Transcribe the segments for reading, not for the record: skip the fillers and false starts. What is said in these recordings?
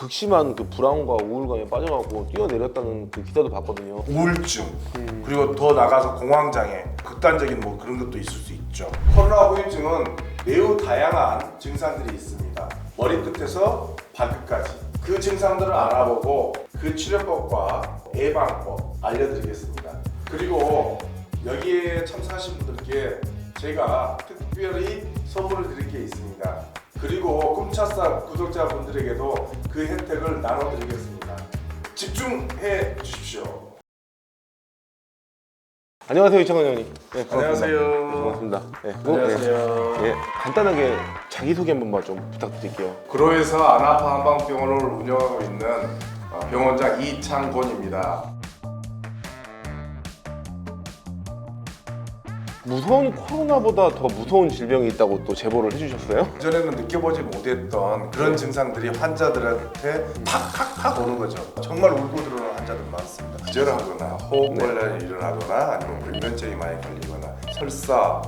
극심한 그 불안과 우울감에 빠져갖고 뛰어내렸다는 그 기사도 봤거든요. 우울증 그리고 더 나가서 공황장애 극단적인 뭐 그런 것도 있을 수 있죠. 코로나 후유증은 매우 다양한 증상들이 있습니다. 머리끝에서 발끝까지 그 증상들을 알아보고 그 치료법과 예방법 알려드리겠습니다. 그리고 여기에 참석하신 분들께 제가 특별히 선물을 드릴 게 있습니다. 그리고 꿈차싸 구독자분들에게도 그 혜택을 나눠드리겠습니다. 집중해 주십시오. 안녕하세요, 이창원 의원님. 네, 반갑습니다. 안녕하세요. 네, 반갑습니다. 네, 안녕하세요. 네, 간단하게 자기소개 한 번만 좀 부탁드릴게요. 그로에서 안아파 한방병원을 운영하고 있는 병원장 이창곤입니다. 무서운 코로나보다 더 무서운 질병이 있다고 또 제보를 해주셨어요? 그전에는 느껴보지 못했던 그런 증상들이 환자들한테 팍팍팍 오는 거죠. 정말 울고 들어오는 환자들 많습니다. 기절하거나 호흡곤란이 일어나거나 아니면 불면증이 많이 걸리거나 설사,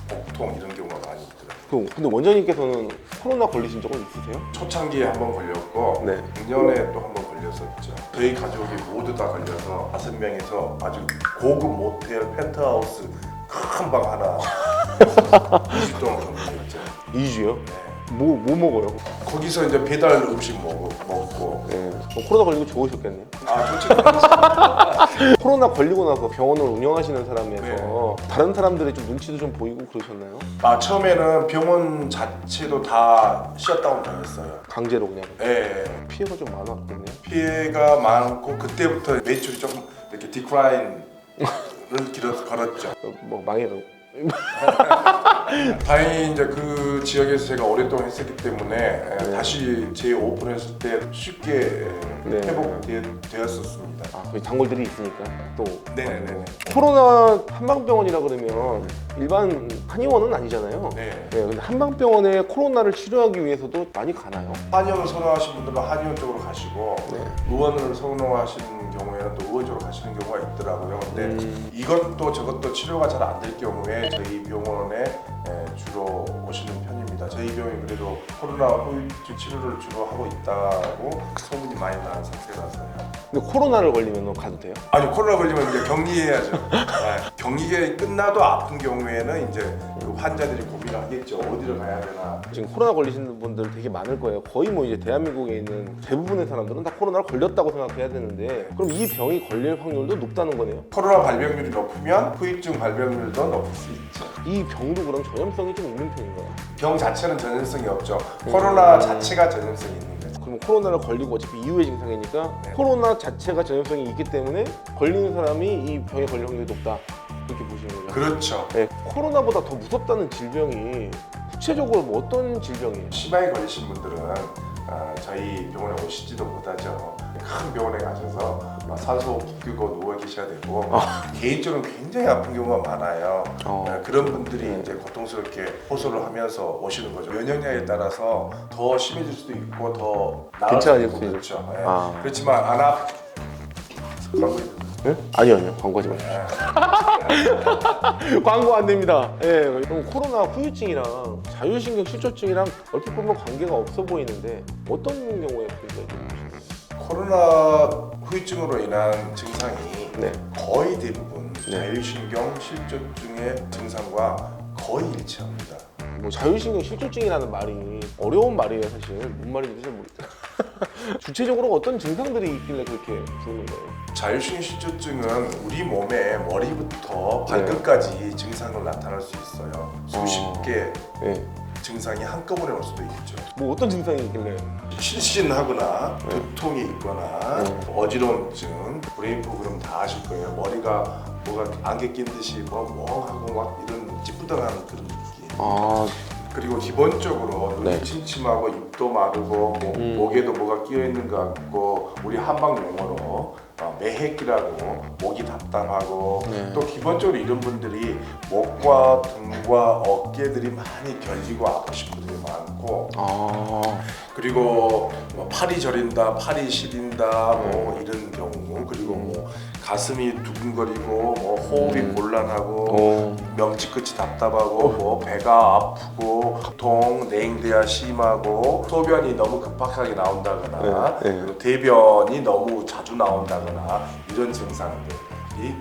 복통 이런 경우가 많이 있더라고요. 근데 원장님께서는 코로나 걸리신 적은 있으세요? 초창기에 한 번 걸렸고 네. 작년에 또 한 번 걸렸었죠. 저희 가족이 모두 다 걸려서 5명이서 아주 고급 모텔 펜트하우스 큰 방 하나 2주 동안 거기였죠. 2주요? 네. 뭐 먹어요? 거기서 이제 배달 음식 먹고 네. 코로나 걸리고 좋으셨겠네요. 좋지 않았어요. 코로나 걸리고 나서 병원을 운영하시는 사람에서 다른 사람들의 좀 눈치도 좀 보이고 그러셨나요? 처음에는 병원 자체도 다 셧다운 당했어요. 강제로 그냥 예. 피해가 좀 많았겠네요. 피해가 많고 그때부터 매출이 조금 이렇게 디크라인을 걸었죠. 뭐 망해가고. 다행히 이제 그 지역에서 제가 오랫동안 했었기 때문에 다시 재오픈했을 때 쉽게 회복되었었습니다. 거기 단골들이 있으니까 또. 네네네. 코로나 한방병원이라 그러면 일반 한의원은 아니잖아요. 네. 근데 한방병원에 코로나를 치료하기 위해서도 많이 가나요? 한의원을 선호하시는 분들은 한의원 쪽으로 가시고 의원을 선호하시는 경우에는 또 의원 쪽으로 가시는 경우가 있더라고요. 근데 이것도 저것도 치료가 잘 안 될 경우에 저희 병원에 주로 오시는 편입니다. 저희 병원이 그래도 코로나 후유증 치료를 주로 하고 있다고 소문이 많이 나는 상태라서요. 근데 코로나를 걸리면 가도 돼요? 아니 코로나 걸리면 이제 격리해야죠. 격리가 끝나도 아픈 경우에는 이제 그 환자들이 고민을 하겠죠. 어디를 가야 되나. 지금 코로나 걸리시는 분들 되게 많을 거예요. 거의 뭐 이제 대한민국에 있는 대부분의 사람들은 다 코로나를 걸렸다고 생각해야 되는데 그럼 이 병이 걸릴 확률도 높다는 거네요. 코로나 발병률이 높으면 후유증 발병률도 높을 수 있죠. 이 병도 그럼 전염성이 좀 있는 편인가요? 병 자체는 전염성이 없죠. 코로나 자체가 전염성이 있는 거죠. 그럼 코로나를 걸리고 어차피 이후의 증상이니까 코로나 자체가 전염성이 있기 때문에 걸리는 사람이 이 병에 걸릴 확률이 높다 이렇게 보시는 거죠? 그렇죠. 네, 코로나보다 더 무섭다는 질병이 구체적으로 뭐 어떤 질병이에요? 심하게 걸리신 분들은 저희 병원에 오시지도 못하죠. 큰 병원에 가셔서 산소 붙이고 누워 계셔야 되고 개인적으로 굉장히 아픈 경우가 많아요. 그런 분들이 이제 고통스럽게 호소를 하면서 오시는 거죠. 면역력에 따라서 더 심해질 수도 있고 더 나을 수도 있고 그렇죠. 그렇지만 안 아프. 네? 아니요 광고하지 마십시오. 광고 안 됩니다. 그럼 코로나 후유증이랑 자율신경 실조증이랑 얼핏 보면 관계가 없어 보이는데 어떤 경우에 관계가 있나요? 코로나 후유증으로 인한 증상이 거의 대부분 네. 자율신경 실조증의 증상과 거의 일치합니다. 뭐 자율신경 실조증이라는 말이 어려운 말이에요 사실. 뭔 말인지 잘 모르겠어요. 구체적으로 어떤 증상들이 있길래 그렇게 부르는 거예요? 자율신경 실조증은 우리 몸의 머리부터 발끝까지 증상을 나타날 수 있어요. 수십 개 증상이 한꺼번에 올 수도 있죠. 뭐 어떤 증상이 있길래? 실신하거나 두통이 있거나 어지러움증, 브레인 프로그램 다 아실 거예요. 머리가 뭐가 안개 낀 듯이 멍하고 막 이런 찌뿌둥한 그런 느낌. 그리고 기본적으로 눈이 침침하고 입도 마르고 목에도 뭐가 끼어 있는 것 같고 우리 한방 용어로 매핵기라고 목이 답답하고 또 기본적으로 이런 분들이 목과 등과 어깨들이 많이 결리고 아프신 분들이 많고 그리고 뭐 팔이 저린다, 팔이 시린다, 뭐 이런 경우, 그리고 뭐 가슴이 두근거리고, 뭐 호흡이 곤란하고, 명치 끝이 답답하고, 뭐 배가 아프고, 통, 냉대야 심하고, 소변이 너무 급박하게 나온다거나, 그리고 대변이 너무 자주 나온다거나 이런 증상들이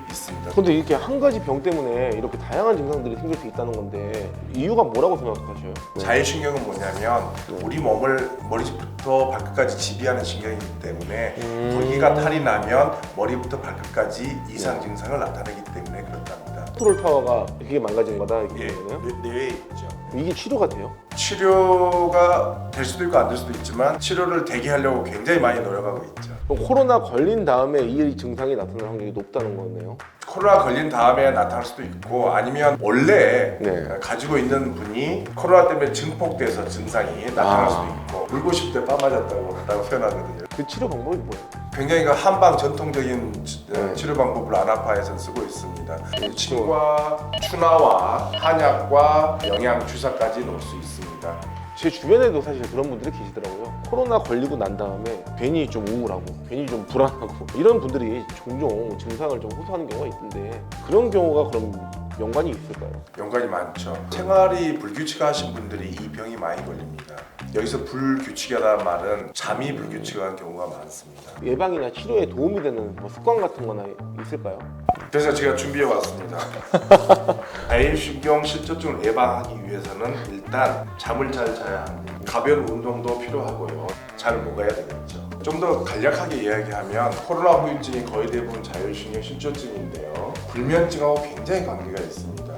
있습니다. 근데 이렇게 한 가지 병 때문에 이렇게 다양한 증상들이 생길 수 있다는 건데 이유가 뭐라고 생각하셔요? 자율신경은 뭐냐면 우리 몸을 머리부터 발끝까지 지배하는 신경이기 때문에 거기가 탈이 나면 머리부터 발끝까지 이상 증상을 나타내기 때문에 그렇답니다. 컨트롤 타워가 이게 망가진 거다 이렇게 예, 보면은 뇌에 있죠. 이게 치료가 돼요? 치료가 될 수도 있고 안 될 수도 있지만 치료를 되게 하려고 굉장히 많이 노력하고 있죠. 그럼 코로나 걸린 다음에 이 증상이 나타날 확률이 높다는 거네요. 코로나 걸린 다음에 나타날 수도 있고 아니면 원래 네. 가지고 있는 분이 코로나 때문에 증폭돼서 증상이 나타날 수도 있고 물고 싶을 때 빠 맞았다고 표현하거든요. 그 치료 방법이 뭐예요? 굉장히 그 한방 전통적인 치료 방법을 안아파에서는 쓰고 있습니다. 침과 추나와 한약과 영양 주사까지 넣을 수 있습니다. 제 주변에도 사실 그런 분들이 계시더라고요. 코로나 걸리고 난 다음에 괜히 좀 우울하고 괜히 좀 불안하고 이런 분들이 종종 증상을 좀 호소하는 경우가 있던데 그런 경우가 그럼 연관이 있을까요? 연관이 많죠. 생활이 불규칙하신 분들이 이 병이 많이 걸립니다. 여기서 불규칙하다는 말은 잠이 불규칙한 경우가 많습니다. 예방이나 치료에 도움이 되는 뭐 습관 같은 거나 있을까요? 그래서 제가 준비해 왔습니다. 자율신경 실조증을 예방하기 위해서는 일단 잠을 잘 자야 합니다. 가벼운 운동도 필요하고요. 잘 먹어야 되겠죠. 좀 더 간략하게 이야기하면 코로나 후유증이 거의 대부분 자율신경 실조증인데요. 불면증하고 굉장히 관계가 있습니다.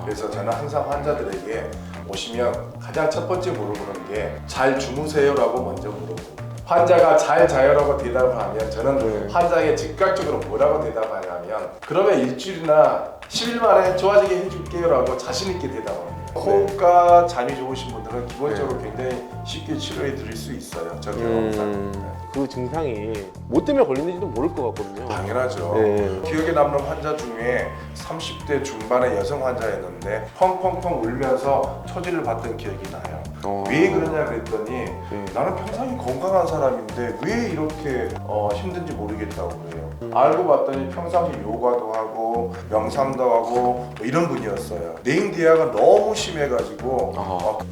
그래서 저는 항상 환자들에게 오시면 가장 첫 번째 물어보는 게 잘 주무세요라고 먼저 물어보고 환자가 잘 자요라고 대답을 하면 저는 환자에게 즉각적으로 뭐라고 대답하냐면 그러면 일주일이나 10일 만에 좋아지게 해줄게요라고 자신 있게 대답합니다. 호흡과 잠이 좋으신 분들은 기본적으로 굉장히 쉽게 치료해 드릴 수 있어요. 저 경험상. 그 증상이 뭐 때문에 걸리는지도 모를 것 같거든요. 당연하죠. 네. 기억에 남는 환자 중에 30대 중반의 여성 환자였는데 펑펑펑 울면서 처지를 받던 기억이 나요. 왜 그러냐 그랬더니 나는 평상시 건강한 사람인데 왜 이렇게 힘든지 모르겠다고 그래요. 알고 봤더니 평상시 요가도 하고 명상도 하고 뭐 이런 분이었어요. 냉대야가 너무 심해가지고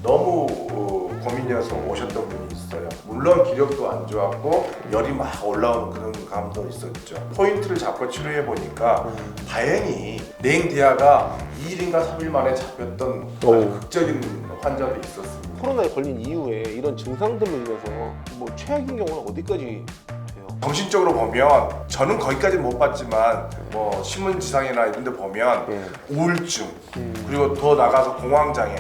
너무 고민이어서 오셨던 분이 있어요. 물론 기력도 안 좋았고 열이 막 올라오는 그런 감도 있었죠. 포인트를 잡고 치료해 보니까 다행히 냉대야가 2일인가 3일 만에 잡혔던 아주 극적인 환자도 있었습니다. 코로나에 걸린 이후에 이런 증상들로 인해서 뭐 최악인 경우는 어디까지 돼요? 정신적으로 보면 저는 거기까지 못 봤지만 뭐 신문지상이나 이런 데 보면 우울증 그리고 더 나가서 공황장애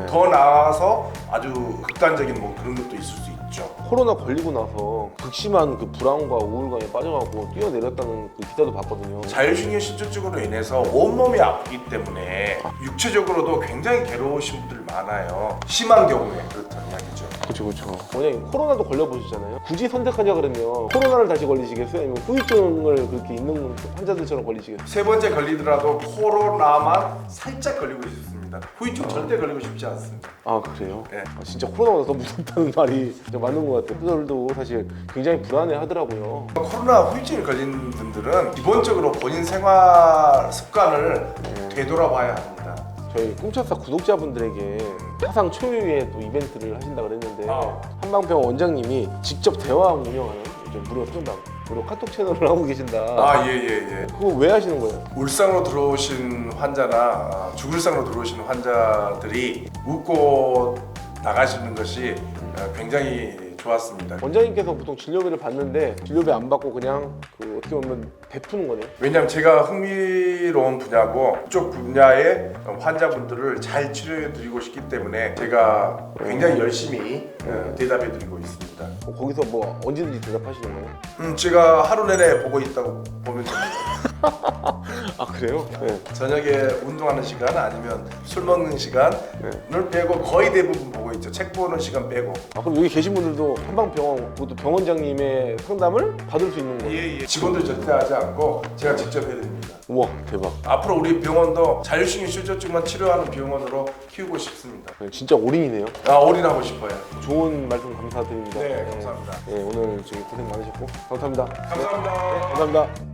더 나아가서 아주 극단적인 뭐 그런 것도 있을 수 있죠. 코로나 걸리고 나서 극심한 그 불안과 우울감에 빠져가고 뛰어내렸다는 그 기사도 봤거든요. 자율신경 실조증으로 인해서 온몸이 아프기 때문에 육체적으로도 굉장히 괴로우신 분들 많아요. 심한 경우에 그렇다는 이야기죠. 그렇죠. 만약에 코로나도 걸려보시잖아요. 굳이 선택하자 그러면 코로나를 다시 걸리시겠어요? 아니면 후유증을 그렇게 있는 환자들처럼 걸리시겠어요? 세 번째 걸리더라도 코로나만 살짝 걸리고 싶습니다. 후유증 절대 걸리고 싶지 않습니다. 아 그래요? 네. 진짜 코로나가 더 무섭다는 말이 진짜 맞는 것 같아요. 그들도 사실 굉장히 불안해 하더라고요. 코로나 후유증에 걸린 분들은 기본적으로 본인 생활 습관을 되돌아봐야 합니다. 저희 꿈차사 구독자분들에게 사상 초유의 또 이벤트를 하신다 그랬는데 한방병원 원장님이 직접 대화하고 운영하는 이제 무료 상담, 무료 카톡 채널을 하고 계신다. 예. 그거 왜 하시는 거예요? 울상으로 들어오신 환자나 죽을상으로 들어오신 환자들이 웃고 나가시는 것이 굉장히 좋았습니다. 원장님께서 보통 진료비를 받는데 진료비 안 받고 그냥 그 어떻게 보면 베푸는 거네요. 왜냐하면 제가 흥미로운 분야고 그쪽 분야의 환자분들을 잘 치료해드리고 싶기 때문에 제가 굉장히 열심히 대답해드리고 있습니다. 거기서 뭐 언제든지 대답하시는 거예요? 제가 하루 내내 보고 있다고 보면 됩니다. 아 그래요? 네. 저녁에 운동하는 시간 아니면 술 먹는 시간을 빼고 거의 대부분 보고 있죠. 책 보는 시간 빼고. 아 그럼 여기 계신 분들도 한방병원 그것도 병원장님의 상담을 받을 수 있는 거예요? 예. 직원들 절대 하지 않고 제가 직접 해드립니다. 우와 대박. 앞으로 우리 병원도 자율신경 실조증만 치료하는 병원으로 키우고 싶습니다. 네, 진짜 올인이네요. 올인하고 싶어요. 좋은 말씀 감사드립니다. 네, 감사합니다. 네, 오늘 저기 고생 많으셨고 감사합니다. 감사합니다. 감사합니다.